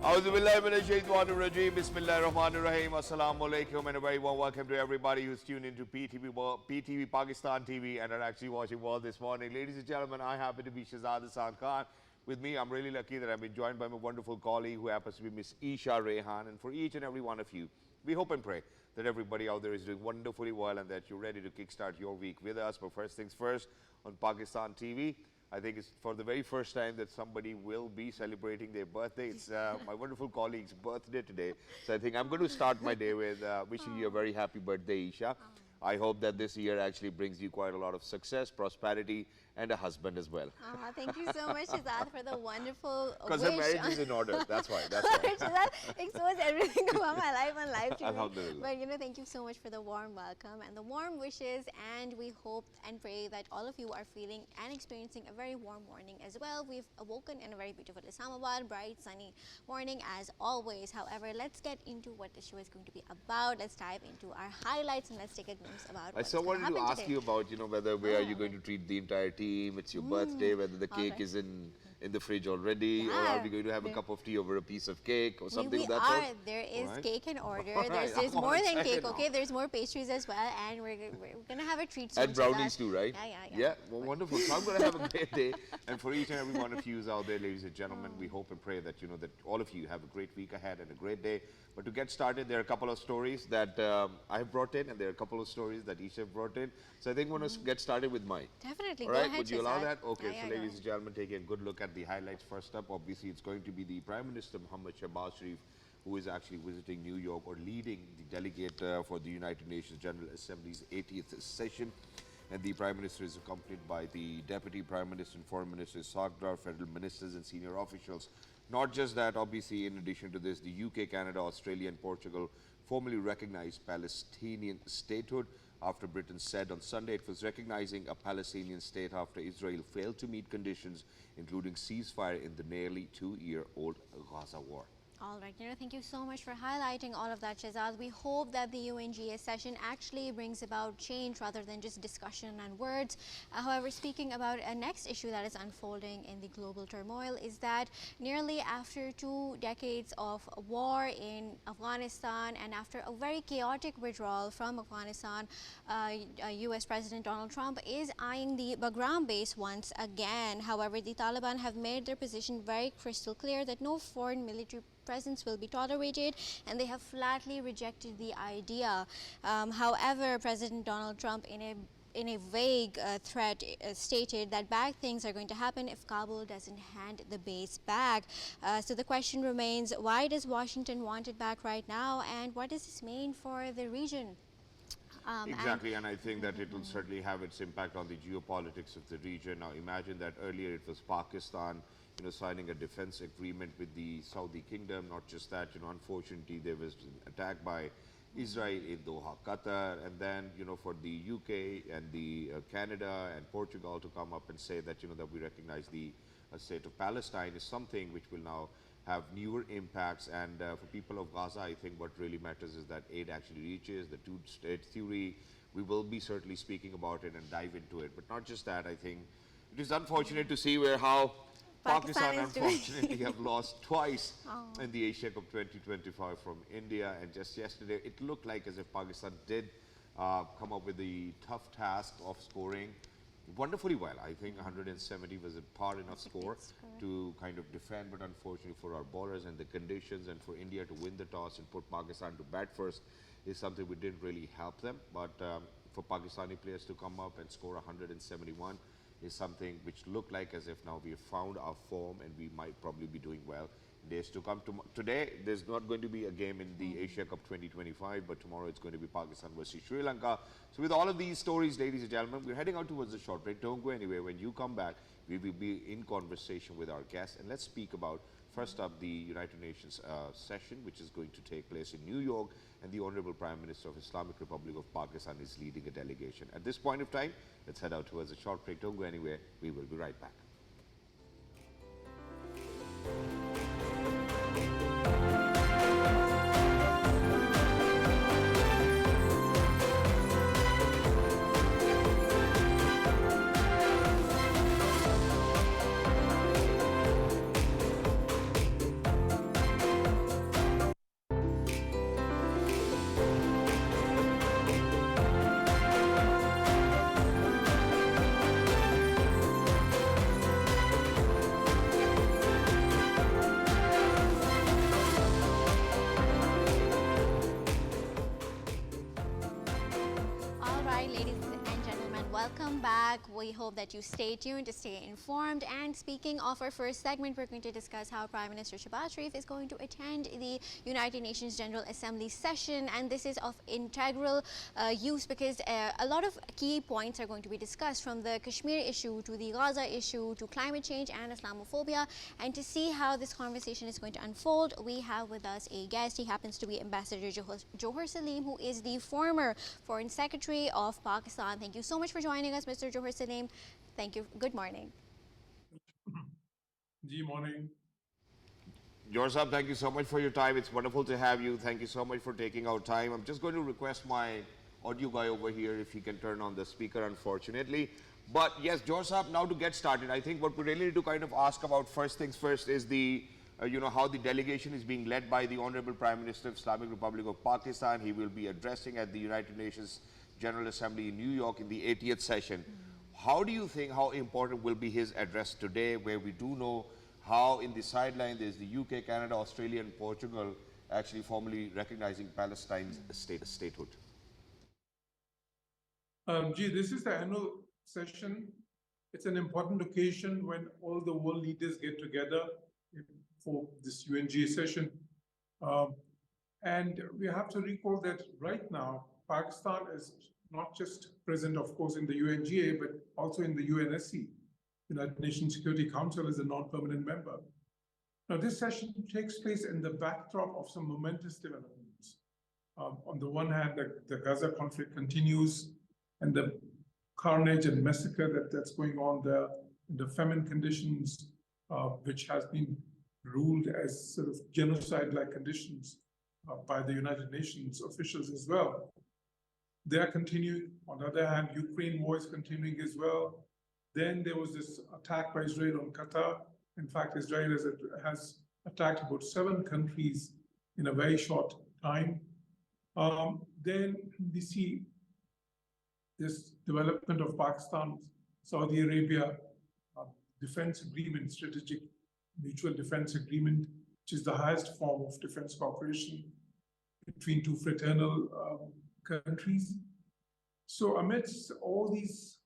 Auzubillahiminash-shaytanir-rajeem. Bismillahir-rahmanir-rahim. Assalamu alaikum and a very warm welcome to everybody who's tuned into PTV Pakistan TV and are actually watching World this morning. Ladies and gentlemen, I happen to be Shahzad Khan. With me, I'm really lucky that I've been joined by my wonderful colleague who happens to be Miss Eesha Rehan. And for each and every one of you, we hope and pray that everybody out there is doing wonderfully well and that you're ready to kickstart your week with us. But first things first, on Pakistan TV, I think it's for the very first time that somebody will be celebrating their birthday. It's my wonderful colleague's birthday today. So I think I'm going to start my day with wishing you a very happy birthday, Eesha. I hope that this year actually brings you quite a lot of success, prosperity, and a husband as well. Thank you so much, Shahzad, for the wonderful wish. Because her marriage is in order. That's why. That's why. Shahzad exposed everything about my life on live TV. Alhamdulillah. But thank you so much for the warm welcome and the warm wishes. And we hope and pray that all of you are feeling and experiencing a very warm morning as well. We've awoken in a very beautiful Islamabad, bright, sunny morning as always. However, let's get into what the show is going to be about. Let's dive into our highlights and let's take a glimpse about what's going to happen today. I wanted to ask you about, whether where are you going to treat the entire team? It's your birthday, whether the cake is in the fridge already, or are we going to have a cup of tea over a piece of cake or something like that? There is cake in order. There's more than cake, okay? There's more pastries as well, and we're going to have a treat soon. And brownies too, right? Yeah. Well, wonderful. So I'm going to have a great day. And for each and every one of you out there, ladies and gentlemen, we hope and pray that, that all of you have a great week ahead and a great day. But to get started, there are a couple of stories that I have brought in, and there are a couple of stories that Eesha brought in. So I think we're going to get started with mine. Definitely. All right, go ahead, would you allow that? Okay, yeah, so ladies and gentlemen, taking a good look at the highlights first up. Obviously, it's going to be the Prime Minister Mohammed Shehbaz Sharif, who is actually visiting New York or leading the delegate for the United Nations General Assembly's 80th session. And the Prime Minister is accompanied by the Deputy Prime Minister and Foreign Minister, federal ministers and senior officials. Not just that, obviously, in addition to this, the UK, Canada, Australia and Portugal formally recognized Palestinian statehood after Britain said on Sunday it was recognizing a Palestinian state after Israel failed to meet conditions, including ceasefire in the nearly 2-year-old Gaza war. All right, thank you so much for highlighting all of that, Shehzad. We hope that the UNGA session actually brings about change rather than just discussion and words. However, speaking about a next issue that is unfolding in the global turmoil is that nearly after 2 decades of war in Afghanistan and after a very chaotic withdrawal from Afghanistan, US President Donald Trump is eyeing the Bagram base once again. However, the Taliban have made their position very crystal clear that no foreign military presence will be tolerated, and they have flatly rejected the idea. However, President Donald Trump, in a vague threat, stated that bad things are going to happen if Kabul doesn't hand the base back. So the question remains, why does Washington want it back right now, and what does this mean for the region? Exactly, and I think that it will certainly have its impact on the geopolitics of the region. Now, imagine that earlier it was Pakistan, signing a defense agreement with the Saudi Kingdom. Not just that, unfortunately, there was an attack by Israel in Doha, Qatar, and then, for the UK and the Canada and Portugal to come up and say that, that we recognize the state of Palestine is something which will now have newer impacts. And for people of Gaza, I think what really matters is that aid actually reaches the two-state theory. We will be certainly speaking about it and dive into it. But not just that, I think it is unfortunate to see how Pakistan unfortunately have lost twice in the Asia Cup 2025 from India, and just yesterday it looked like as if Pakistan did come up with the tough task of scoring wonderfully well. I think 170 was a par enough score to kind of defend, but unfortunately for our bowlers and the conditions, and for India to win the toss and put Pakistan to bat first is something we didn't really help them. But for Pakistani players to come up and score 171 is something which looked like as if now we have found our form and we might probably be doing well in days to come. Today, there's not going to be a game in the Asia Cup 2025, but tomorrow it's going to be Pakistan versus Sri Lanka. So with all of these stories, ladies and gentlemen, we're heading out towards the short break. Don't go anywhere. When you come back, we will be in conversation with our guests, and let's speak about, first up, the United Nations session, which is going to take place in New York, and the Honorable Prime Minister of Islamic Republic of Pakistan is leading a delegation. At this point of time, let's head out towards a short break. Don't go anywhere. We will be right back. back. We hope that you stay tuned to stay informed. And speaking of our first segment, we're going to discuss how Prime Minister Shehbaz Sharif is going to attend the United Nations General Assembly session. And this is of integral use because a lot of key points are going to be discussed, from the Kashmir issue to the Gaza issue to climate change and Islamophobia. And to see how this conversation is going to unfold, we have with us a guest. He happens to be Ambassador Jauhar Saleem, who is the former Foreign Secretary of Pakistan. Thank you so much for joining us, Mr. Jauhar Saleem. Thank you. Good morning. Good morning. Jauhar Sahab, thank you so much for your time. It's wonderful to have you. Thank you so much for taking our time. I'm just going to request my audio guy over here if he can turn on the speaker, unfortunately. But yes, Jauhar Sahab, now to get started, I think what we really need to kind of ask about, first things first, is the how the delegation is being led by the Honorable Prime Minister of Islamic Republic of Pakistan. He will be addressing at the United Nations General Assembly in New York in the 80th session. How do you think, how important will be his address today, where we do know how in the sideline there's the UK, Canada, Australia and Portugal actually formally recognizing Palestine's statehood? This is the annual session. It's an important occasion when all the world leaders get together for this UNGA session. And we have to recall that right now, Pakistan is not just present, of course, in the UNGA, but also in the UNSC, United Nations Security Council, as a non-permanent member. Now, this session takes place in the backdrop of some momentous developments. On the one hand, the Gaza conflict continues, and the carnage and massacre that's going on there, the famine conditions, which has been ruled as sort of genocide-like conditions by the United Nations officials as well. They are continuing. On the other hand, Ukraine war is continuing as well. Then there was this attack by Israel on Khatak. In fact, Israel has attacked about 7 countries in a very short time. Then we see this development of Pakistan, Saudi Arabia defense agreement, strategic mutual defense agreement, which is the highest form of defense cooperation between 2 fraternal countries. So amidst all these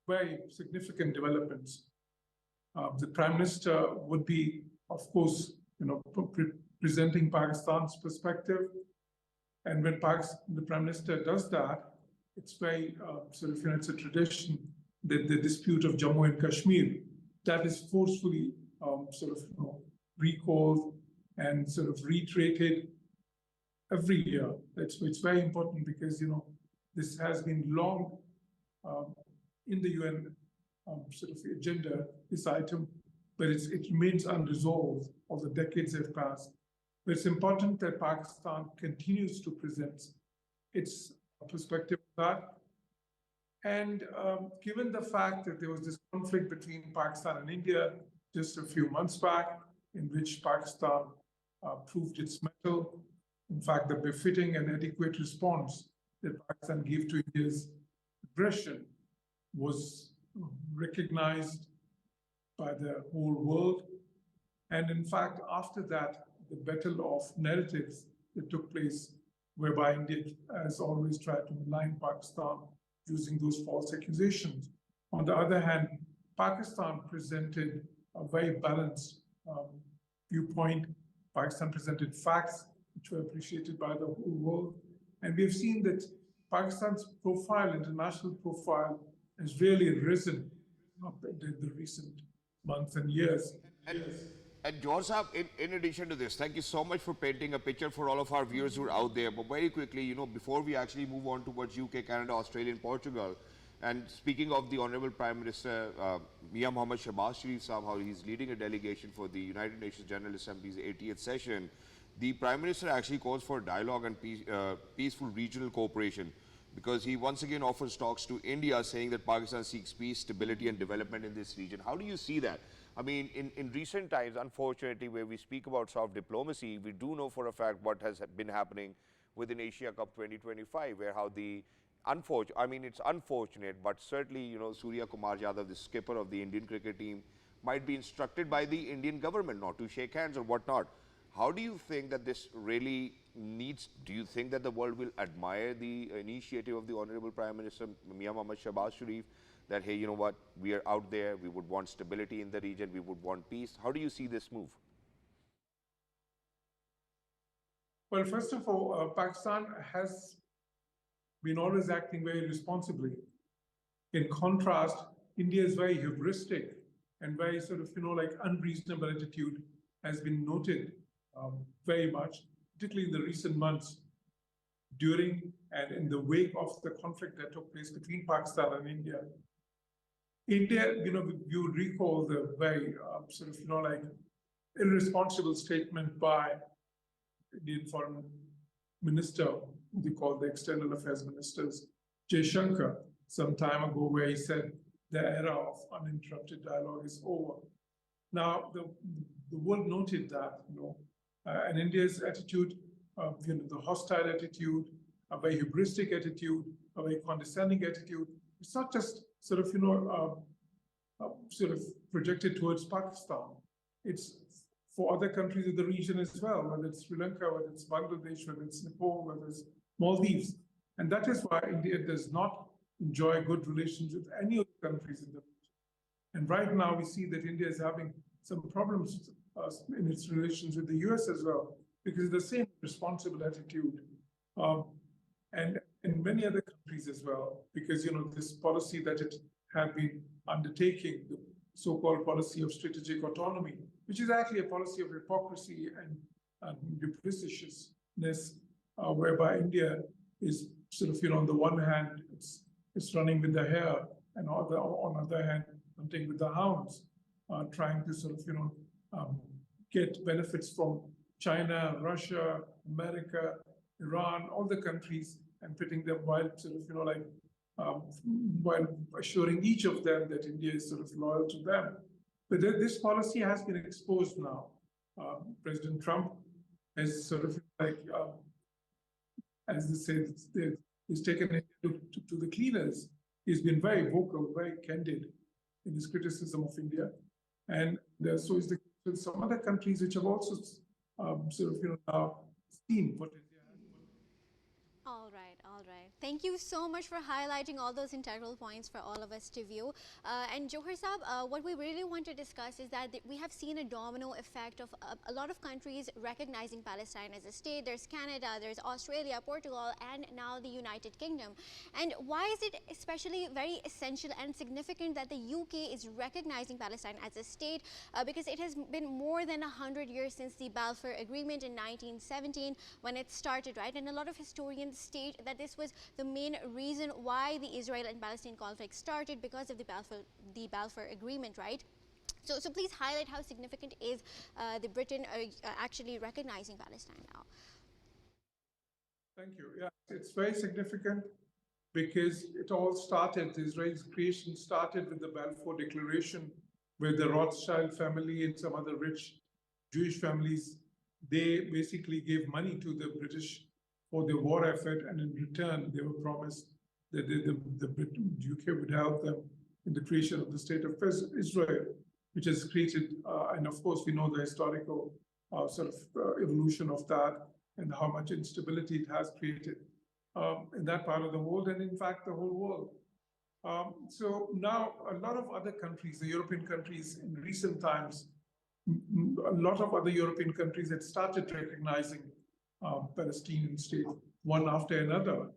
very significant developments, the Prime Minister would be, of course, presenting Pakistan's perspective. And when the Prime Minister does that, it's very it's a tradition that the dispute of Jammu and Kashmir, that is forcefully recalled and reiterated every year. It's very important because, this has been long in the UN agenda, this item, but it remains unresolved. All the decades have passed. But it's important that Pakistan continues to present its perspective of that. And given the fact that there was this conflict between Pakistan and India just a few months back, in which Pakistan proved its mettle, in fact, the befitting and adequate response that Pakistan gave to India's aggression was recognized by the whole world. And in fact, after that, the battle of narratives that took place, whereby India has always tried to malign Pakistan using those false accusations. On the other hand, Pakistan presented a very balanced viewpoint. Pakistan presented facts which were appreciated by the whole world. And we've seen that Pakistan's profile, international profile, has really risen in the recent months and years. And Jauhar Sahab, in addition to this, thank you so much for painting a picture for all of our viewers who are out there. But very quickly, before we actually move on towards UK, Canada, Australia and Portugal, and speaking of the Honorable Prime Minister, Mohammad Shehbaz Sharif Sahab, how he's leading a delegation for the United Nations General Assembly's 80th session, the Prime Minister actually calls for dialogue and peaceful regional cooperation, because he once again offers talks to India, saying that Pakistan seeks peace, stability and development in this region. How do you see that? I mean, in recent times, unfortunately, where we speak about soft diplomacy, we do know for a fact what has been happening within Asia Cup 2025, where how it's unfortunate, but certainly, Surya Kumar Yadav, the skipper of the Indian cricket team, might be instructed by the Indian government not to shake hands or whatnot. How do you think that this really do you think that the world will admire the initiative of the Honorable Prime Minister, Mohammad Shehbaz Sharif, that, hey, you know what, we are out there, we would want stability in the region, we would want peace. How do you see this move? Well, first of all, Pakistan has been always acting very responsibly. In contrast, India is very hubristic and very sort of, like unreasonable attitude has been noted very much, particularly in the recent months during and in the wake of the conflict that took place between Pakistan and India. India, you would recall the very sort of, like irresponsible statement by Indian Foreign Minister, who they call the External Affairs Ministers, Jaishankar, some time ago, where he said the era of uninterrupted dialogue is over. Now, the world noted that, and India's attitude, the hostile attitude, a very hubristic attitude, a very condescending attitude. It's not just sort of, sort of projected towards Pakistan. It's for other countries in the region as well, whether it's Sri Lanka, whether it's Bangladesh, whether it's Nepal, whether it's Maldives. And that is why India does not enjoy good relations with any of the countries in the region. And right now we see that India is having some problems in its relations with the US as well, because of the same responsible attitude. And in many other countries as well, because this policy that it had been undertaking, the so-called policy of strategic autonomy, which is actually a policy of hypocrisy and duplicitousness, whereby India is sort of, on the one hand, it's running with the hare, and on the other hand, hunting with the hounds, trying to sort of, get benefits from China, Russia, America, Iran, all the countries, and pitting them while sort of, while assuring each of them that India is sort of loyal to them. But this policy has been exposed now. President Trump has sort of as they say, he's taken it to the cleaners. He's been very vocal, very candid in his criticism of India. And so is the case with some other countries which have also sort of, now seen what India has. All right. Thank you so much for highlighting all those integral points for all of us to view. And Jauhar Saab, what we really want to discuss is that we have seen a domino effect of a lot of countries recognizing Palestine as a state. There's Canada, there's Australia, Portugal, and now the United Kingdom. And why is it especially very essential and significant that the UK is recognizing Palestine as a state? Because it has been more than 100 years since the Balfour Agreement in 1917 when it started, right? And a lot of historians state that this was the main reason why the Israel and Palestine conflict started, because of the Balfour Agreement, right? So please highlight how significant is the Britain actually recognizing Palestine now. Thank you. Yeah, it's very significant because it all started, Israel's creation started with the Balfour Declaration, where the Rothschild family and some other rich Jewish families, they basically gave money to the British for the war effort, and in return, they were promised that the UK would help them in the creation of the state of Israel, which has created, and of course, we know the historical sort of evolution of that and how much instability it has created in that part of the world, and in fact, the whole world. So now a lot of other countries, the European countries in recent times, a lot of other European countries had started recognizing Palestinian state, one after another.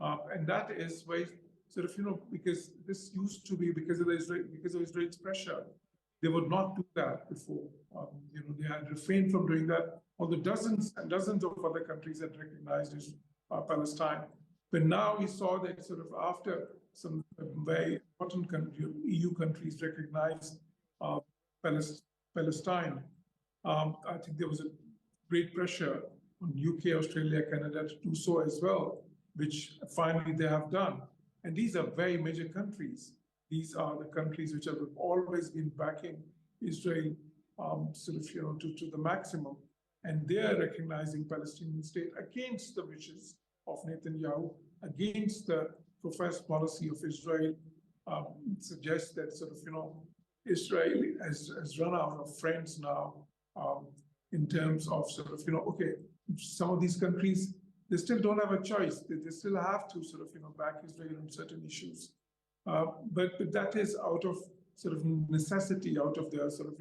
And that is why sort of, because this used to be because of Israel's pressure, they would not do that before. They had refrained from doing that, although dozens and dozens of other countries had recognized Palestine. But now we saw that sort of after some very important EU countries recognized Palestine, I think there was a great pressure on UK, Australia, Canada to do so as well, which finally they have done. And these are very major countries. These are the countries which have always been backing Israel sort of, to the maximum. And they are recognizing Palestinian state against the wishes of Netanyahu, against the professed policy of Israel. Suggests that sort of, Israel has run out of friends now in terms of sort of, okay, some of these countries, they still don't have a choice. They still have to sort of, back Israel on certain issues. But that is out of sort of necessity, out of their sort of,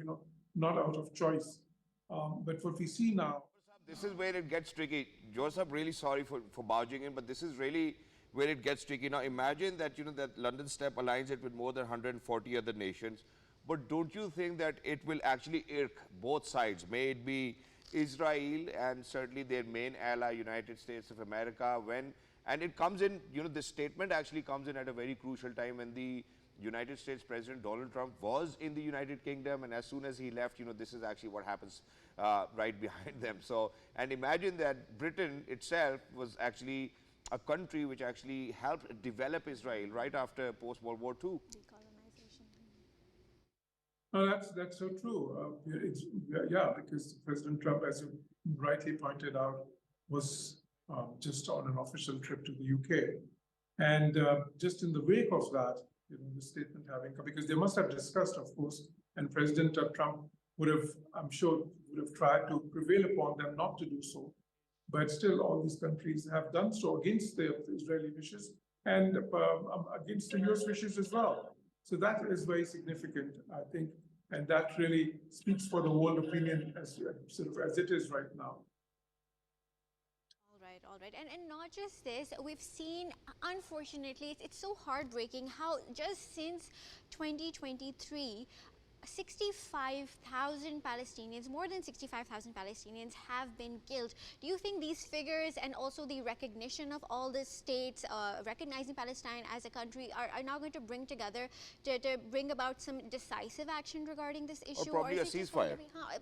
not out of choice. But what we see now. This is where it gets tricky. Joseph, really sorry for barging in, but this is really where it gets tricky. Now imagine that, that London step aligns it with more than 140 other nations. But don't you think that it will actually irk both sides? May it be Israel and certainly their main ally, United States of America, and it comes in, this statement actually comes in at a very crucial time when the United States President Donald Trump was in the United Kingdom, and as soon as he left, this is actually what happens right behind them. So, and imagine that Britain itself was actually a country which actually helped develop Israel right after post-World War II. No, that's so true. Because President Trump, as you rightly pointed out, was just on an official trip to the UK, and just in the wake of that, the statement having come, because they must have discussed, of course, and President Trump would have, I'm sure, would have tried to prevail upon them not to do so, but still, all these countries have done so against the Israeli wishes and against the US wishes as well. So that is very significant, I think, and that really speaks for the world opinion as sort of as it is right now. All right. And not just this, we've seen, unfortunately, it's so heartbreaking how just since 2023, 65,000 Palestinians, more than 65,000 Palestinians have been killed. Do you think these figures and also the recognition of all the states recognizing Palestine as a country are now going to bring together to bring about some decisive action regarding this issue? Or probably a ceasefire.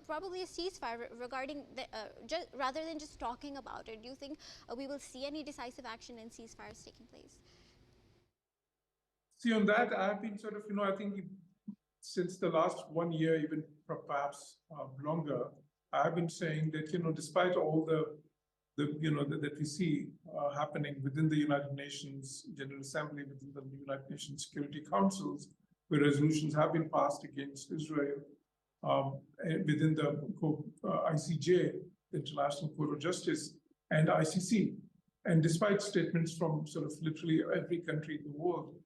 Probably a ceasefire regarding, rather than just talking about it. Do you think we will see any decisive action and ceasefires taking place? See, on that, I've been sort of, I think since the last 1 year, even perhaps longer, I've been saying that, despite all that we see happening within the United Nations General Assembly, within the United Nations Security Councils, where resolutions have been passed against Israel, within the ICJ, the International Court of Justice, and ICC, and despite statements from sort of literally every country in the world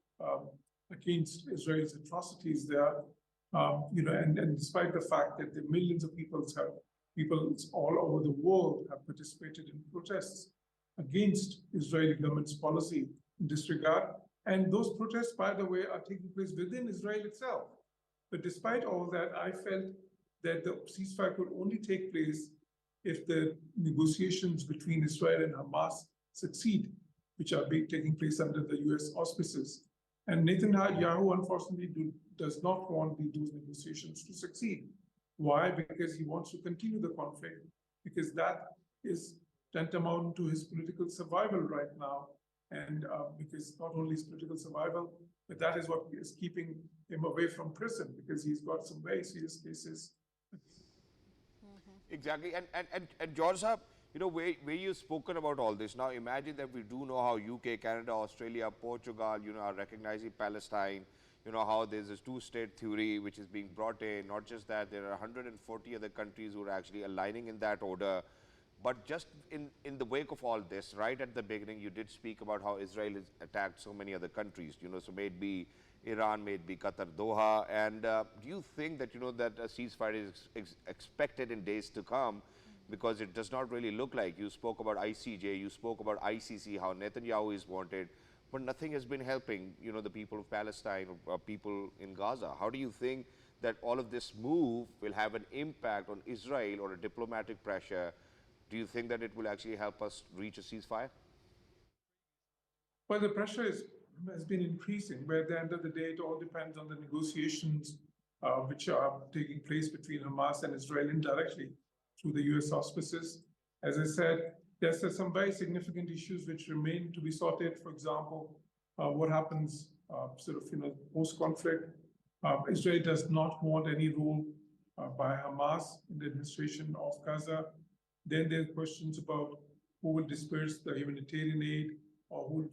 against Israel's atrocities there, and despite the fact that the millions of people all over the world have participated in protests against Israeli government's policy in this regard, and those protests, by the way, are taking place within Israel itself. But despite all that, I felt that the ceasefire could only take place if the negotiations between Israel and Hamas succeed, which are taking place under the US auspices. And Netanyahu, unfortunately, does not want those negotiations to succeed. Why? Because he wants to continue the conflict, because that is tantamount to his political survival right now. And because not only his political survival, but that is what is keeping him away from prison, because he's got some very serious cases. Exactly. And George Saab, where you've spoken about all this, now imagine that we do know how UK, Canada, Australia, Portugal, are recognizing Palestine, how there's this two-state theory which is being brought in. Not just that, there are 140 other countries who are actually aligning in that order. But just in the wake of all this, right at the beginning, you did speak about how Israel has attacked so many other countries, so may it be Iran, may it be Qatar, Doha. And do you think that, that a ceasefire is expected in days to come? Because it does not really look like. You spoke about ICJ, you spoke about ICC, how Netanyahu is wanted, but nothing has been helping, the people of Palestine or people in Gaza. How do you think that all of this move will have an impact on Israel or a diplomatic pressure? Do you think that it will actually help us reach a ceasefire? Well, the pressure has been increasing, but at the end of the day, it all depends on the negotiations which are taking place between Hamas and Israel indirectly through the US auspices. As I said, there's some very significant issues which remain to be sorted. For example, what happens post-conflict. Israel does not want any role by Hamas in the administration of Gaza. Then there are questions about who will disperse the humanitarian aid, or who will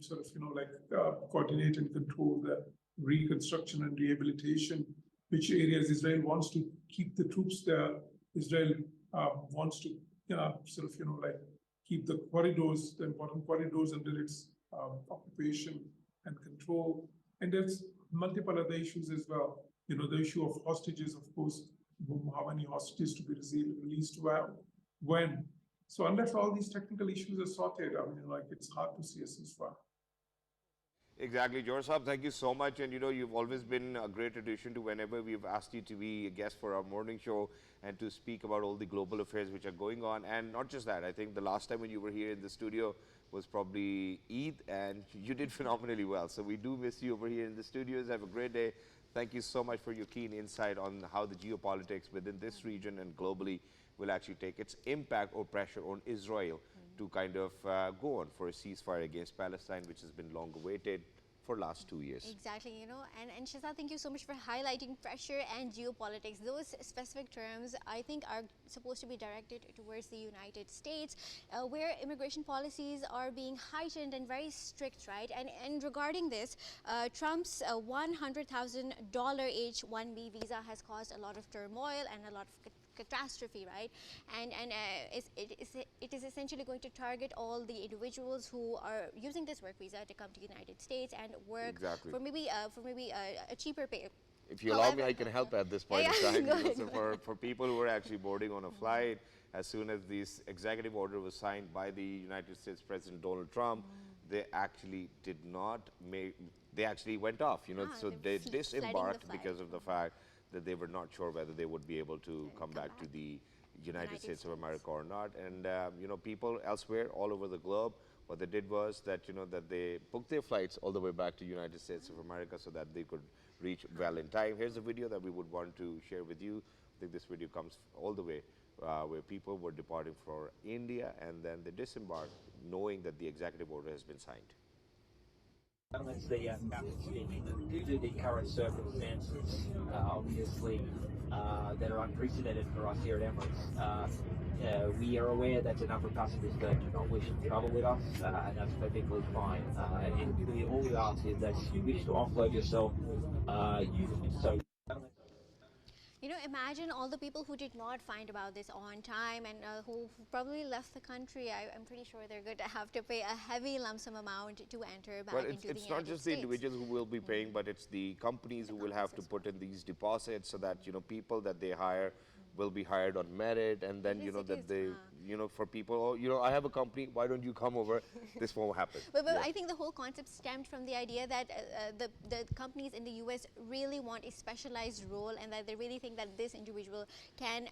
coordinate and control the reconstruction and rehabilitation, which areas Israel wants to keep the troops there. Israel wants to keep the corridors, the important corridors under its occupation and control. And there's multiple other issues as well. The issue of hostages, of course, how many hostages to be released, when. So unless all these technical issues are sorted, it's hard to see a ceasefire. Exactly, Jauhar Sahab, thank you so much. And you've always been a great addition to whenever we've asked you to be a guest for our morning show and to speak about all the global affairs which are going on. And not just that, I think the last time when you were here in the studio was probably Eid, and you did phenomenally well. So we do miss you over here in the studios. Have a great day. Thank you so much for your keen insight on how the geopolitics within this region and globally will actually take its impact or pressure on Israel to kind of go on for a ceasefire against Palestine, which has been long awaited for last 2 years. Exactly, and Shahzad, thank you so much for highlighting pressure and geopolitics. Those specific terms, I think, are supposed to be directed towards the United States, where immigration policies are being heightened and very strict, right? And regarding this, Trump's $100,000 H-1B visa has caused a lot of turmoil and a lot of catastrophe, right? And it is essentially going to target all the individuals who are using this work visa to come to the United States and work for maybe a cheaper pay. If you allow me, I can help at this point in time. So for people who are actually boarding on a flight, as soon as this executive order was signed by the United States President Donald Trump, they actually did not make, they actually went off, so they disembarked because of the fact that they were not sure whether they would be able to come back to the United States of America or not. And, people elsewhere all over the globe, what they did was that, that they booked their flights all the way back to United States of America so that they could reach well in time. Here's a video that we would want to share with you. I think this video comes all the way where people were departing for India and then they disembarked knowing that the executive order has been signed. That's the due to the current circumstances, obviously, that are unprecedented for us here at Emirates. We are aware that a number of passengers that do not wish to travel with us, and that's perfectly fine. And all we ask is that if you wish to offload yourself, so. Imagine all the people who did not find about this on time and who probably left the country. I'm pretty sure they're going to have to pay a heavy lump sum amount to enter back into the United States. It's not just the individuals who will be paying, but it's the companies who will have to put in these deposits so that, people that they hire will be hired on merit, and then, that they, for people, I have a company, why don't you come over? This won't happen. But I think the whole concept stemmed from the idea that the companies in the US really want a specialized role and that they really think that this individual can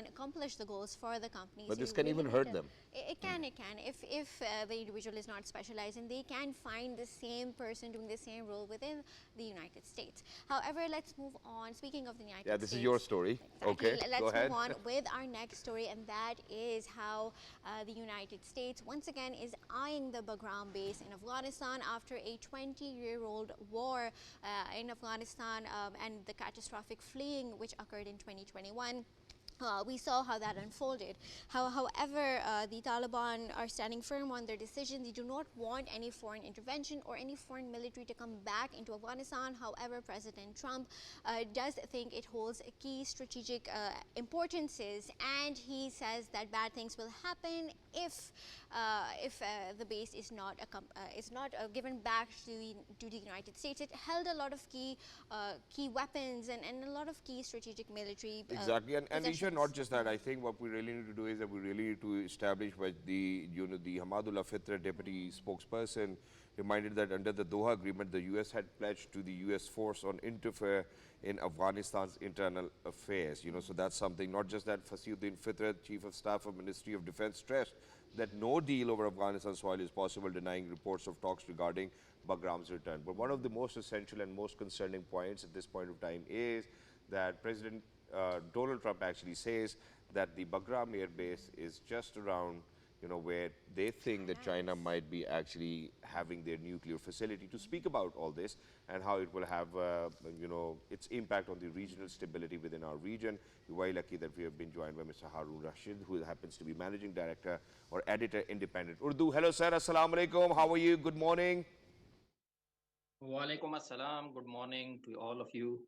accomplish the goals for the company. But this can even hurt them. It can. If the individual is not specialized, and they can find the same person doing the same role within the United States. However, let's move on. Speaking of the United States. Yeah, this is your story. Exactly. Okay, let's go ahead. move on with our next story, and that is how the United States once again is eyeing the Bagram base in Afghanistan after a 20-year-old war in Afghanistan and the catastrophic fleeing which occurred in 2021. We saw how that unfolded. However, the Taliban are standing firm on their decision. They do not want any foreign intervention or any foreign military to come back into Afghanistan. However, President Trump does think it holds key strategic importances, and he says that bad things will happen if the base is not given back to the United States. It held a lot of key weapons and a lot of key strategic military. Exactly, and Eesha, not just that. I think what we really need to do is that we really need to establish what the Hamadullah Fitra deputy spokesperson reminded that under the Doha agreement, the U.S. had pledged to the U.S. force on interfere in Afghanistan's internal affairs. So that's something. Not just that, Fasiyuddin Fitra, Chief of Staff of Ministry of Defense, stressed that no deal over Afghanistan soil is possible, denying reports of talks regarding Bagram's return. But one of the most essential and most concerning points at this point of time is that President Donald Trump actually says that the Bagram Airbase is just around, where they think that China might be actually having their nuclear facility. To speak about all this and how it will have, its impact on the regional stability within our region, we're very lucky that we have been joined by Mr. Haroon Rashid, who happens to be Managing Director or Editor, Independent Urdu. Hello, sir. Assalamu alaikum. How are you? Good morning. Wa alaikum assalam. Good morning to all of you.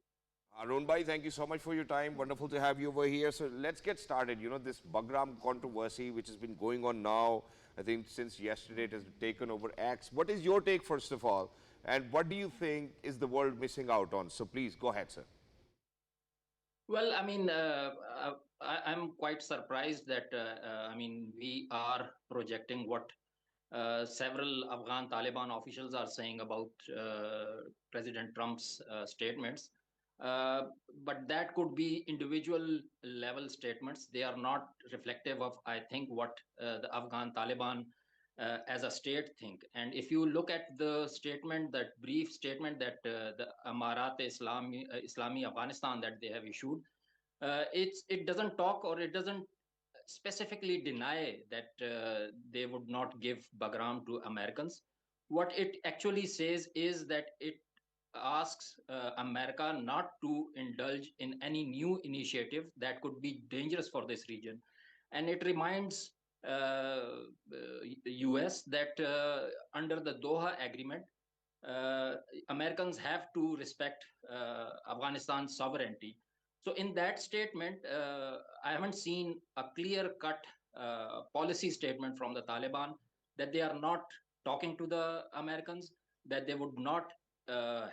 Haroon bhai, thank you so much for your time. Wonderful to have you over here. So let's get started. This Bagram controversy, which has been going on now, I think since yesterday it has taken over X. What is your take, first of all, And what do you think is the world missing out on? So please go ahead, sir. Well, I mean, I'm quite surprised that, I mean, we are projecting what several Afghan Taliban officials are saying about President Trump's statements. But that could be individual level statements. They are not reflective of, I think, what the Afghan Taliban as a state think. And if you look at the statement, that brief statement that the Islami Afghanistan that they have issued, it doesn't talk, or it doesn't specifically deny that they would not give Bagram to Americans. What it actually says is that it asks America not to indulge in any new initiative that could be dangerous for this region. And it reminds US that under the Doha agreement, Americans have to respect Afghanistan's sovereignty. So in that statement, I haven't seen a clear-cut policy statement from the Taliban that they are not talking to the Americans, that they would not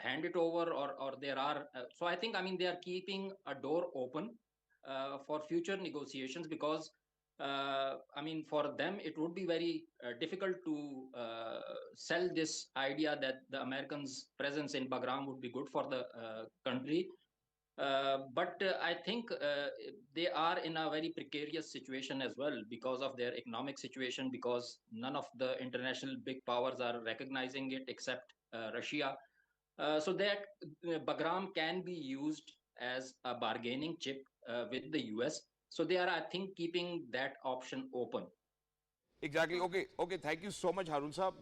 hand it over, or there are. So I think, I mean, they are keeping a door open for future negotiations, because I mean, for them, it would be very difficult to sell this idea that the Americans' presence in Bagram would be good for the country. But I think they are in a very precarious situation as well because of their economic situation, because none of the international big powers are recognizing it except Russia. So that Bagram can be used as a bargaining chip with the US. So they are, I think, keeping that option open. Exactly. Okay. Thank you so much, Haroon Saab,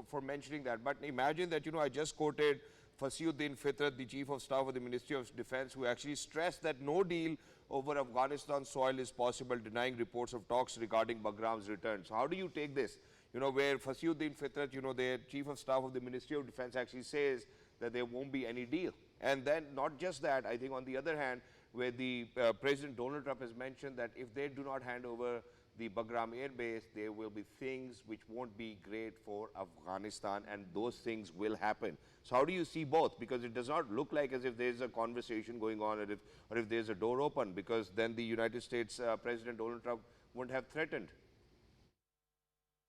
for mentioning that. But imagine that, I just quoted Fasiyuddin Fitrat, the Chief of Staff of the Ministry of Defense, who actually stressed that no deal over Afghanistan soil is possible, denying reports of talks regarding Bagram's return. So how do you take this? Where Fasiyuddin Fitrat, the Chief of Staff of the Ministry of Defense actually says that there won't be any deal. And then not just that, I think on the other hand, where the President Donald Trump has mentioned that if they do not hand over the Bagram airbase, there will be things which won't be great for Afghanistan, and those things will happen. So how do you see both? Because it does not look like as if there's a conversation going on, or if there's a door open, because then the United States President Donald Trump wouldn't have threatened.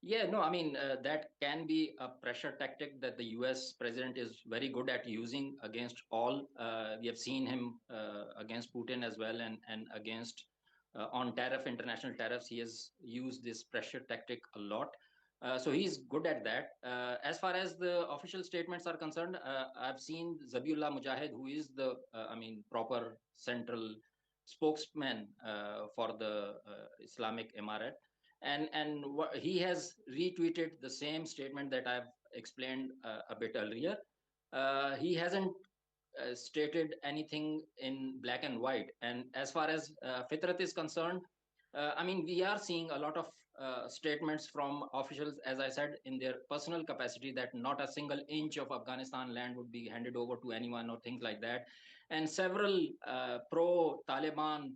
Yeah, no, I mean, that can be a pressure tactic that the US president is very good at using against all. We have seen him against Putin as well, and against on international tariffs. He has used this pressure tactic a lot. So he's good at that. As far as the official statements are concerned, I've seen Zabiullah Mujahid, who is the, proper central spokesman for the Islamic Emirate. And he has retweeted the same statement that I've explained a bit earlier. He hasn't stated anything in black and white. And as far as Fitrat is concerned, I mean, we are seeing a lot of statements from officials, as I said, in their personal capacity, that not a single inch of Afghanistan land would be handed over to anyone, or things like that. And several pro-Taliban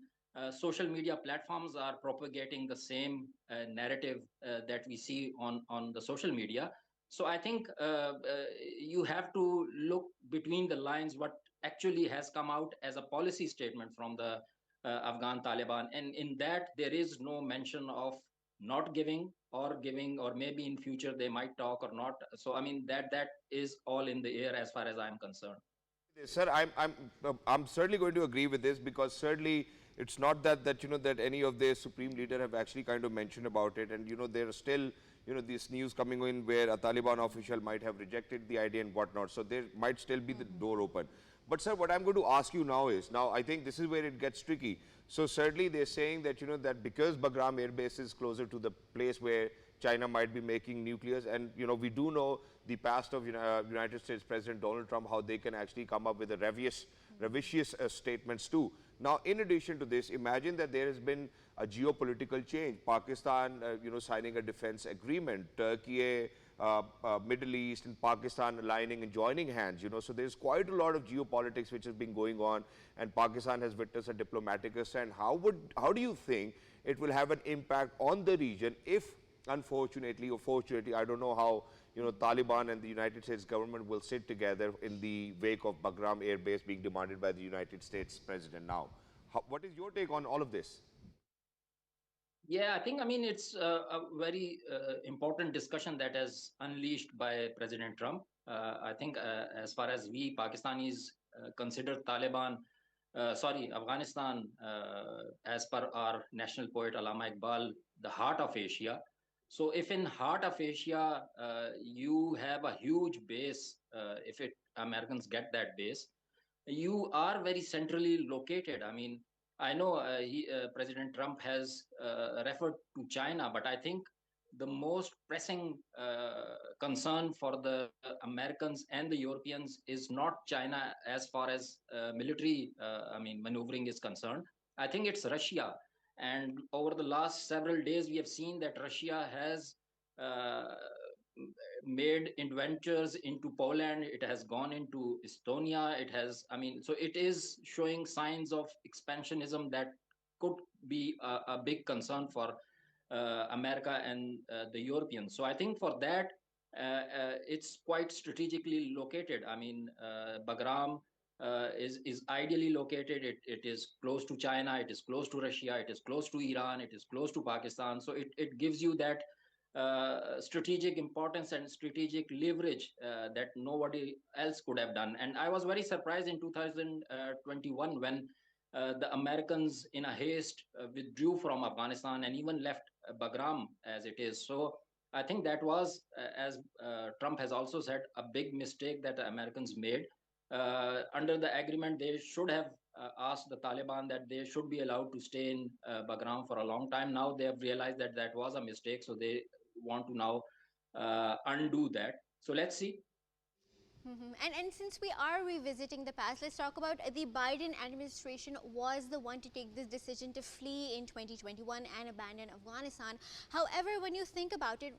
social media platforms are propagating the same narrative that we see on the social media. So I think you have to look between the lines what actually has come out as a policy statement from the Afghan Taliban. And in that, there is no mention of not giving, or giving, or maybe in future they might talk or not. So I mean, that is all in the air as far as I'm concerned. Sir, I'm certainly going to agree with this, because certainly it's not that any of their supreme leader have actually kind of mentioned about it, and there are still this news coming in where a Taliban official might have rejected the idea and whatnot. So there might still be the door open. But sir, what I'm going to ask you now is, I think this is where it gets tricky. So certainly they're saying that that because Bagram Air Base is closer to the place where China might be making nuclears, and we do know the past of United States President Donald Trump, how they can actually come up with a revious statements too. Now, in addition to this, imagine that there has been a geopolitical change. Pakistan, signing a defense agreement, Turkey, Middle East and Pakistan aligning and joining hands, So there's quite a lot of geopolitics which has been going on, and Pakistan has witnessed a diplomatic ascent. How do you think it will have an impact on the region if, unfortunately or fortunately, I don't know how, Taliban and the United States government will sit together in the wake of Bagram Air Base being demanded by the United States president now. What is your take on all of this? Yeah, I mean, it's a very important discussion that has unleashed by President Trump. I think as far as we Pakistanis consider Taliban, Afghanistan, as per our national poet Allama Iqbal, the heart of Asia. So if in heart of Asia, you have a huge base, if Americans get that base, you are very centrally located. I mean, I know President Trump has referred to China, but I think the most pressing concern for the Americans and the Europeans is not China as far as military, maneuvering is concerned. I think it's Russia. And over the last several days, we have seen that Russia has uh, made adventures into Poland. It has gone into Estonia. It has, so it is showing signs of expansionism that could be a big concern for America and the Europeans. So I think for that, it's quite strategically located. Bagram is ideally located. It is close to China. It is close to Russia. It is close to Iran. It is close to Pakistan. So it gives you that strategic importance and strategic leverage that nobody else could have done. And I was very surprised in 2021 when the Americans, in a haste, withdrew from Afghanistan and even left Bagram as it is. So I think that was, as Trump has also said, a big mistake that the Americans made. Under the agreement, they should have asked the Taliban that they should be allowed to stay in Bagram for a long time. Now they have realized that that was a mistake, so they want to now undo that. So let's see. And since we are revisiting the past, let's talk about the Biden administration was the one to take this decision to flee in 2021 and abandon Afghanistan. However, when you think about it,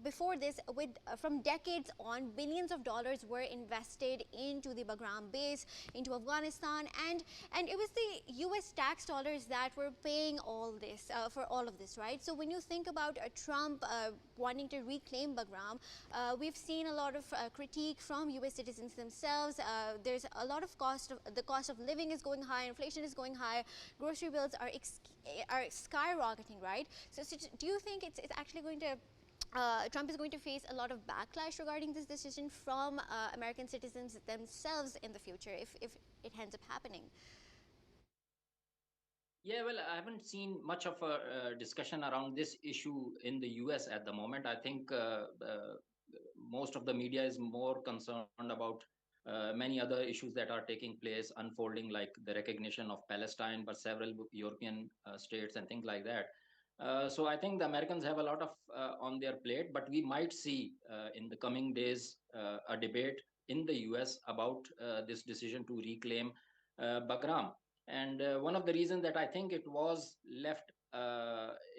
before this, from decades on, billions of dollars were invested into the Bagram base, into Afghanistan, and it was the U.S. tax dollars that were paying all this for all of this, right? So when you think about Trump wanting to reclaim Bagram, we've seen a lot of critique from U.S. citizens themselves. There's a lot of the cost of living is going high, inflation is going high, grocery bills are skyrocketing, right? So do you think it's actually going to Trump is going to face a lot of backlash regarding this decision from American citizens themselves in the future if it ends up happening? Yeah, well, I haven't seen much of a discussion around this issue in the US at the moment. I think most of the media is more concerned about many other issues that are taking place, unfolding, like the recognition of Palestine by several European states and things like that. So I think the Americans have a lot of on their plate, but we might see in the coming days a debate in the US about this decision to reclaim Bagram. And one of the reasons that I think it was left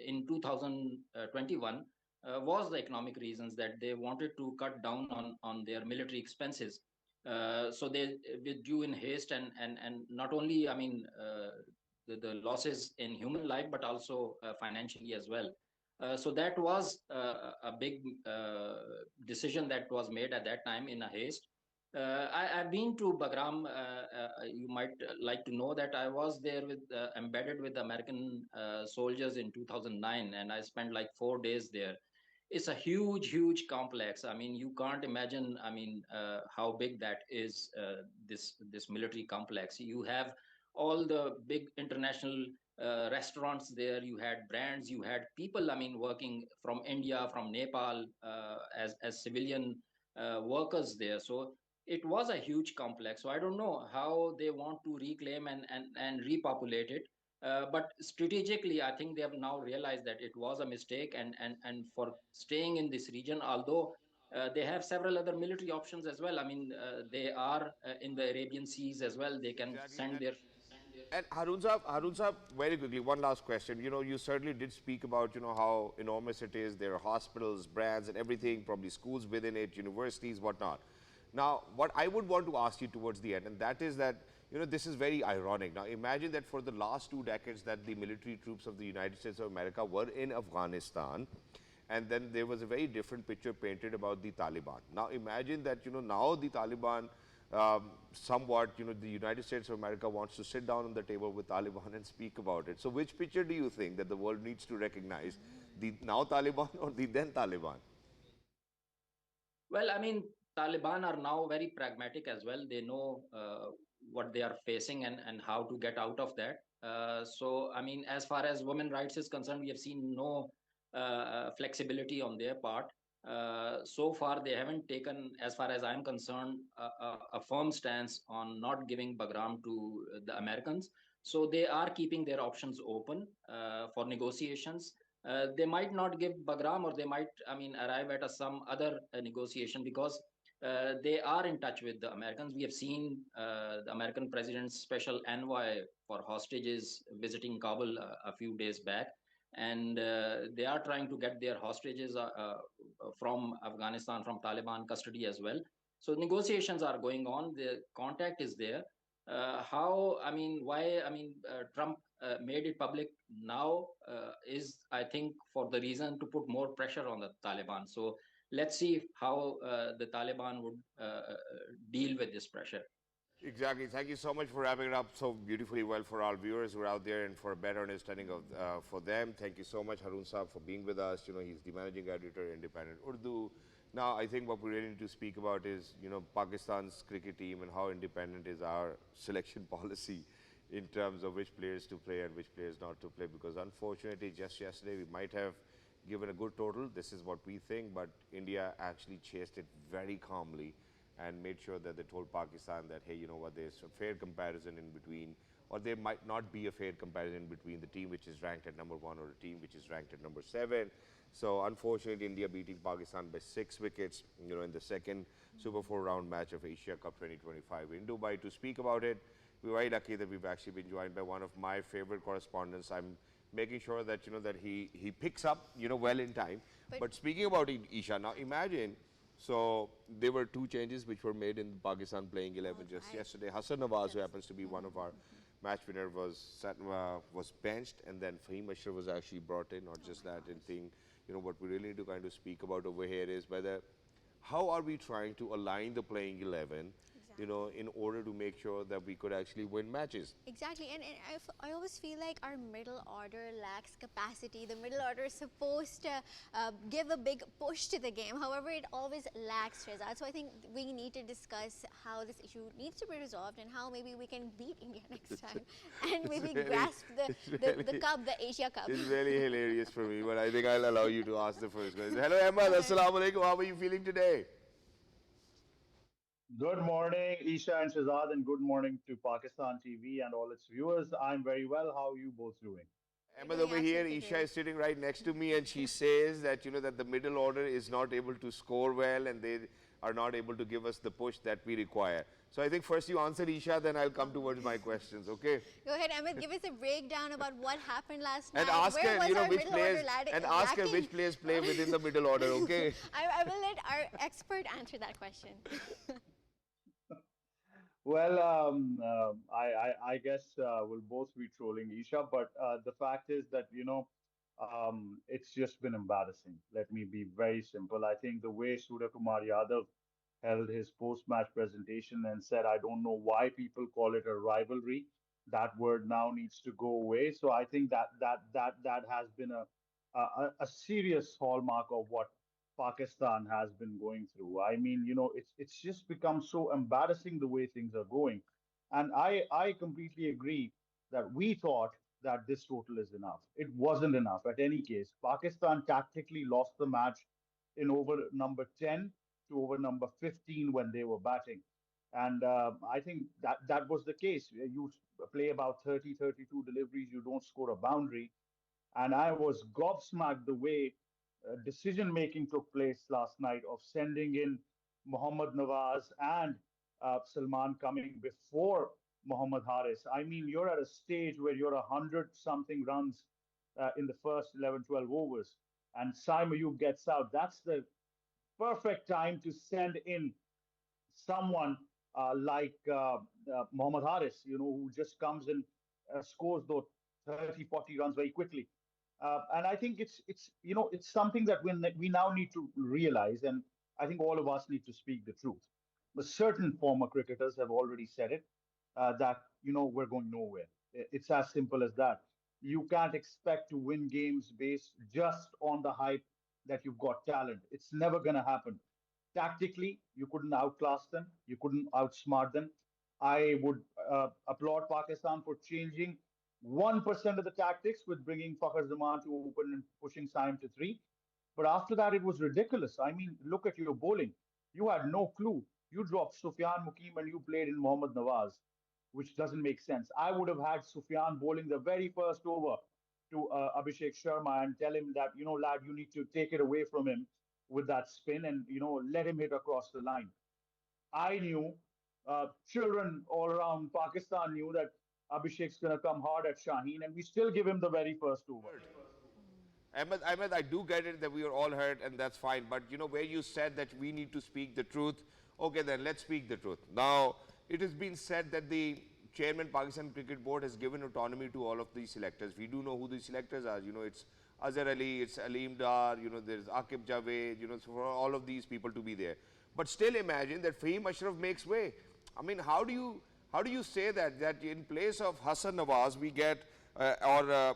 in 2021 was the economic reasons, that they wanted to cut down on their military expenses. So they withdrew in haste, and not only, the losses in human life, but also financially as well. So that was a big decision that was made at that time in a haste. I've been to Bagram. You might like to know that I was there with embedded with American soldiers in 2009, and I spent like 4 days there. It's a huge complex. I mean, you can't imagine, how big that is, this military complex. You have all the big international restaurants there. You had brands, you had people, working from India, from Nepal, as civilian workers there. So it was a huge complex. So I don't know how they want to reclaim and repopulate it. But strategically, I think they have now realized that it was a mistake, and for staying in this region, although they have several other military options as well. They are in the Arabian Seas as well. They can Exactly. send their And Haroon Saab, very quickly, one last question. You certainly did speak about, how enormous it is. There are hospitals, brands, and everything, probably schools within it, universities, whatnot. Now, what I would want to ask you towards the end, and that is that, this is very ironic. Now, imagine that for the last 2 decades that the military troops of the United States of America were in Afghanistan, and then there was a very different picture painted about the Taliban. Now imagine that, now the Taliban, somewhat, the United States of America wants to sit down on the table with Taliban and speak about it. So which picture do you think that the world needs to recognize, the now Taliban or the then Taliban? Well, I mean, Taliban are now very pragmatic as well. They know what they are facing and how to get out of that. So, I mean, as far as women rights is concerned, we have seen no flexibility on their part. So far, they haven't taken, as far as I'm concerned, a firm stance on not giving Bagram to the Americans. So they are keeping their options open for negotiations. They might not give Bagram, or they might, I mean, arrive at some other negotiation, because they are in touch with the Americans. We have seen the American president's special envoy for hostages visiting Kabul a few days back, and they are trying to get their hostages from Afghanistan, from Taliban custody as well. So negotiations are going on. The contact is there. How, I mean, why, I mean, Trump made it public now is, I think, for the reason to put more pressure on the Taliban. So let's see how the Taliban would deal with this pressure. Exactly. Thank you so much for wrapping it up so beautifully well for our viewers who are out there, and for a better understanding of for them. Thank you so much, Haroon Saab, for being with us. He's the managing editor, Independent Urdu. Now, I think what we really need to speak about is, Pakistan's cricket team and how independent is our selection policy in terms of which players to play and which players not to play. Because unfortunately, just yesterday, we might have given a good total. This is what we think, but India actually chased it very calmly and made sure that they told Pakistan that, hey, you know what, there's a fair comparison in between, or there might not be a fair comparison between the team which is ranked at number 1 or a team which is ranked at number 7. So unfortunately, India beating Pakistan by 6 wickets, in the second Super 4 round match of Asia Cup 2025 in Dubai. To speak about it, we're very lucky that we've actually been joined by one of my favorite correspondents. I'm making sure that, that he picks up, well in time. But speaking about Eesha, now imagine, so there were 2 changes which were made in the Pakistan playing 11 just yesterday. Nawaz, who happens to be one of our match winner, was benched, and then Fahim Ashraf was actually brought in. Not just that, and thing, what we really need to kind of speak about over here is how are we trying to align the playing 11, in order to make sure that we could actually win matches. Exactly, and I always feel like our middle order lacks capacity. The middle order is supposed to give a big push to the game. However, it always lacks, Shehzad. So I think we need to discuss how this issue needs to be resolved and how maybe we can beat India next time and maybe grasp the cup, the Asia Cup. It's really hilarious for me, but I think I'll allow you to ask the first question. Hello, Ahmad. Assalamu alaikum. How are you feeling today? Good morning, Eesha and Shahzad, and good morning to Pakistan TV and all its viewers. I'm very well. How are you both doing? Ahmad, over here, Eesha is sitting right next to me, and she says that, that the middle order is not able to score well, and they are not able to give us the push that we require. So I think first you answer Eesha, then I'll come towards my questions, okay? Go ahead, Ahmed, give us a breakdown about what happened last night. And ask Where her, which players, and ask her which players play within the middle order, okay? I will let our expert answer that question. Well, I guess we'll both be trolling Eesha, but the fact is that, it's just been embarrassing. Let me be very simple. I think the way Surya Kumar Yadav held his post-match presentation and said, I don't know why people call it a rivalry. That word now needs to go away. So I think that has been a serious hallmark of what Pakistan has been going through. I mean, it's just become so embarrassing the way things are going. And I completely agree that we thought that this total is enough. It wasn't enough. At any case, Pakistan tactically lost the match in over number 10 to over number 15 when they were batting. And I think that was the case. You play about 30, 32 deliveries, you don't score a boundary. And I was gobsmacked the way decision making took place last night of sending in Mohammad Nawaz and Salman coming before Mohammad Haris. I mean, you're at a stage where you're 100 something runs in the first 11, 12 overs, and Saim Ayub gets out. That's the perfect time to send in someone like Mohammad Haris, who just comes and scores those 30, 40 runs very quickly. And I think it's something that we now need to realize, and I think all of us need to speak the truth. But certain former cricketers have already said it, that we're going nowhere. It's as simple as that. You can't expect to win games based just on the hype that you've got talent. It's never going to happen. Tactically, you couldn't outclass them, you couldn't outsmart them. I would applaud Pakistan for changing 1% of the tactics with bringing Fakhar Zaman to open and pushing Saim to three. But after that, it was ridiculous. I mean, look at your bowling. You had no clue. You dropped Sufyan Mukim and you played in Mohammad Nawaz, which doesn't make sense. I would have had Sufyan bowling the very first over to Abhishek Sharma and tell him that, lad, you need to take it away from him with that spin and, let him hit across the line. I knew, children all around Pakistan knew that Abhishek's going to come hard at Shaheen, and we still give him the very first over. Ahmed, I do get it that we are all hurt and that's fine. But where you said that we need to speak the truth, okay, then let's speak the truth. Now, it has been said that the chairman Pakistan Cricket Board has given autonomy to all of these selectors. We do know who these selectors are. It's Azhar Ali, it's Aleem Dar, there's Aqib Javed, so for all of these people to be there. But still imagine that Fahim Ashraf makes way. I mean, how do you say that in place of Hassan Nawaz we get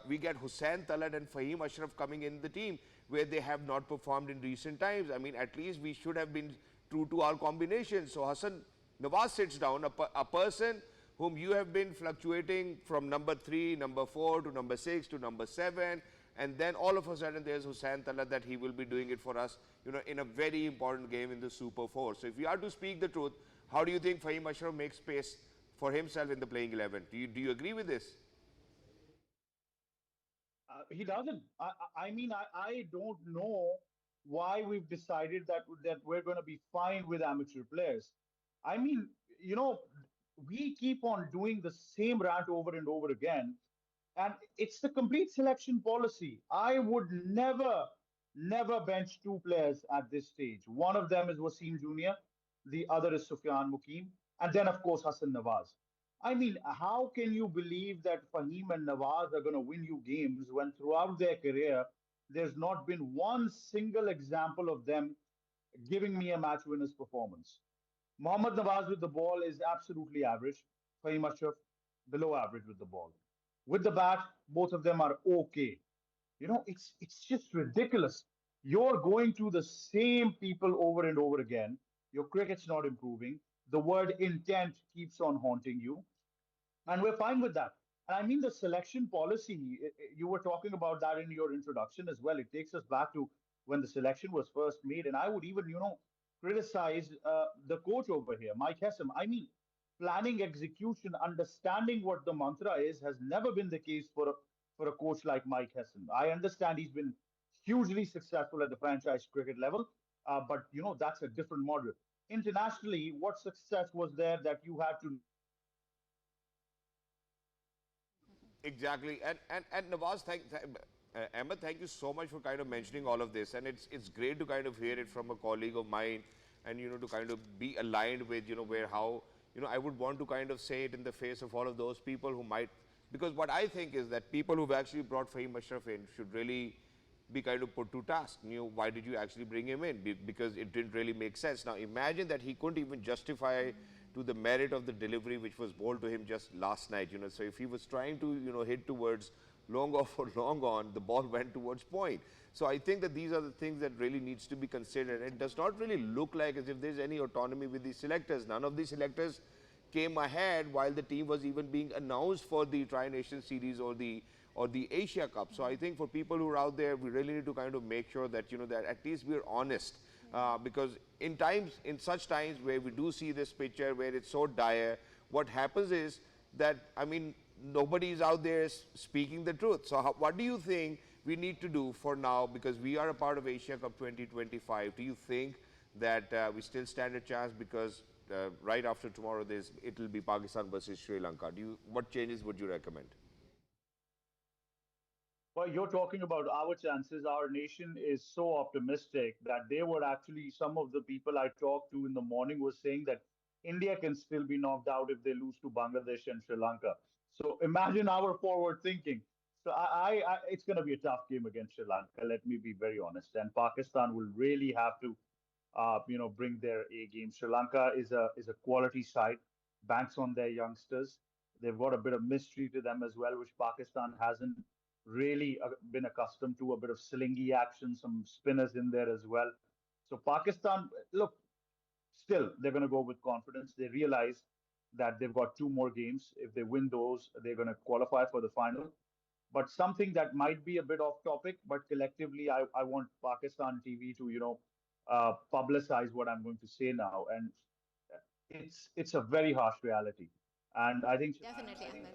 we get Hussain Talat and Fahim Ashraf coming in the team where they have not performed in recent times. I mean, at least we should have been true to our combination. So Hassan Nawaz sits down, a person whom you have been fluctuating from number 3, number 4 to number 6 to number 7, and then all of a sudden there's Hussain Talat that he will be doing it for us, in a very important game in the Super 4. So if we are to speak the truth, how do you think Fahim Ashraf makes space for himself in the playing 11? Do you agree with this? He doesn't. I don't know why we've decided that we're going to be fine with amateur players. I mean, we keep on doing the same rant over and over again, and it's the complete selection policy. I would never bench two players at this stage. One of them is Wasim Jr., the other is Sufyan Mukim, and then of course Hassan Nawaz. I mean, how can you believe that Fahim and Nawaz are going to win you games when throughout their career there's not been one single example of them giving me a match winner's performance? Mohammad Nawaz with the ball is absolutely average. Fahim Ashraf, below average with the ball. With the bat, both of them are okay. It's just ridiculous. You're going to the same people over and over again. Your cricket's not improving. The word intent keeps on haunting you. And we're fine with that. And I mean, the selection policy, you were talking about that in your introduction as well. It takes us back to when the selection was first made. And I would even, criticize the coach over here, Mike Hessam. I mean, planning, execution, understanding what the mantra is has never been the case for a coach like Mike Hessam. I understand he's been hugely successful at the franchise cricket level, but that's a different model. Internationally, what success was there that you had to? Exactly. And Nawaz, Ahmed, thank you so much for kind of mentioning all of this. And it's great to kind of hear it from a colleague of mine and, to kind of be aligned with, where how, I would want to kind of say it in the face of all of those people who might, because what I think is that people who've actually brought Fahim Ashraf in should really be kind of put to task. Why did you actually bring him in? Because it didn't really make sense. Now imagine that he couldn't even justify to the merit of the delivery which was bowled to him just last night. So if he was trying to, hit towards long off or long on, the ball went towards point. So I think that these are the things that really needs to be considered. It does not really look like as if there's any autonomy with these selectors. None of these selectors came ahead while the team was even being announced for the Tri-Nation Series or the Asia Cup. So I think for people who are out there, we really need to kind of make sure that, that at least we're honest. Because in such times where we do see this picture where it's so dire, what happens is that, I mean, nobody is out there speaking the truth. So what do you think we need to do for now? Because we are a part of Asia Cup 2025. Do you think that we still stand a chance? Because right after tomorrow, it will be Pakistan versus Sri Lanka. What changes would you recommend? Well, you're talking about our chances. Our nation is so optimistic that they were actually, some of the people I talked to in the morning were saying that India can still be knocked out if they lose to Bangladesh and Sri Lanka. So imagine our forward thinking. So it's going to be a tough game against Sri Lanka. Let me be very honest. And Pakistan will really have to, bring their A game. Sri Lanka is a quality side, banks on their youngsters. They've got a bit of mystery to them as well, which Pakistan hasn't really been accustomed to. A bit of slingy action, some spinners in there as well. So Pakistan, look, still they're going to go with confidence. They realize that they've got two more games. If they win those, they're going to qualify for the final. But something that might be a bit off topic, but collectively, I want Pakistan TV to, publicize what I'm going to say now. And it's a very harsh reality. And I think, Definitely, Ahmed.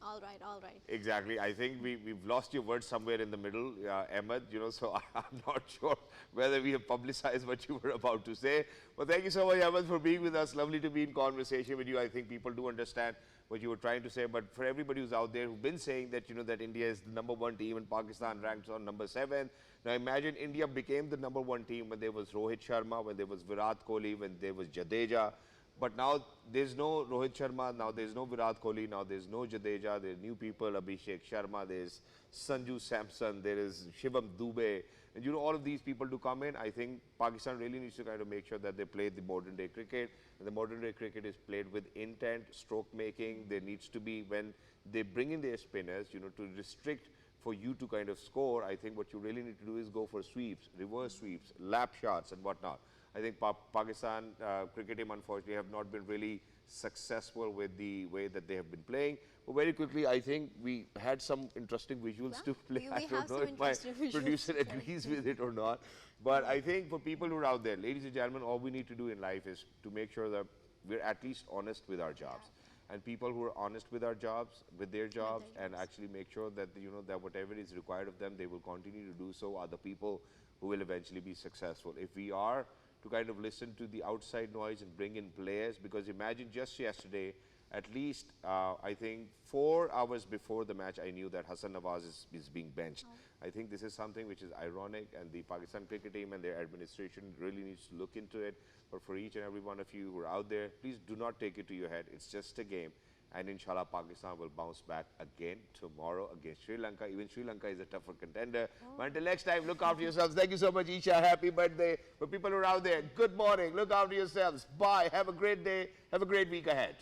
All right, all right. Exactly. I think we've lost your word somewhere in the middle, Ahmed, so I'm not sure whether we have publicized what you were about to say. But thank you so much, Ahmed, for being with us. Lovely to be in conversation with you. I think people do understand what you were trying to say. But for everybody who's out there who've been saying that, that India is the #1 team and Pakistan ranks on number 7. Now imagine India became the #1 team when there was Rohit Sharma, when there was Virat Kohli, when there was Jadeja. But now there's no Rohit Sharma, now there's no Virat Kohli, now there's no Jadeja, there's new people, Abhishek Sharma, there's Sanju Samson, there is Shivam Dube. And all of these people to come in, I think Pakistan really needs to kind of make sure that they play the modern day cricket. And the modern day cricket is played with intent, stroke making. There needs to be, when they bring in their spinners, to restrict for you to kind of score, I think what you really need to do is go for sweeps, reverse sweeps, lap shots and whatnot. I think Pakistan cricket team, unfortunately, have not been really successful with the way that they have been playing. But very quickly, I think we had some interesting visuals to play. I don't know if my producer agrees with it or not. But I think for people who are out there, ladies and gentlemen, all we need to do in life is to make sure that we're at least honest with our jobs. And people who are honest with our jobs, with their jobs, and actually make sure that, that whatever is required of them, they will continue to do so, are the people who will eventually be successful. If we are to kind of listen to the outside noise and bring in players, because imagine just yesterday, at least I think 4 hours before the match, I knew that Hassan Nawaz is being benched. I think this is something which is ironic, and the Pakistan cricket team and their administration really needs to look into it. But for each and every one of you who are out there, please do not take it to your head. It's just a game. And inshallah, Pakistan will bounce back again tomorrow against Sri Lanka. Even Sri Lanka is a tougher contender. But until next time, look after yourselves. Thank you so much, Eesha. Happy birthday. For people who are out there, good morning. Look after yourselves. Bye. Have a great day. Have a great week ahead.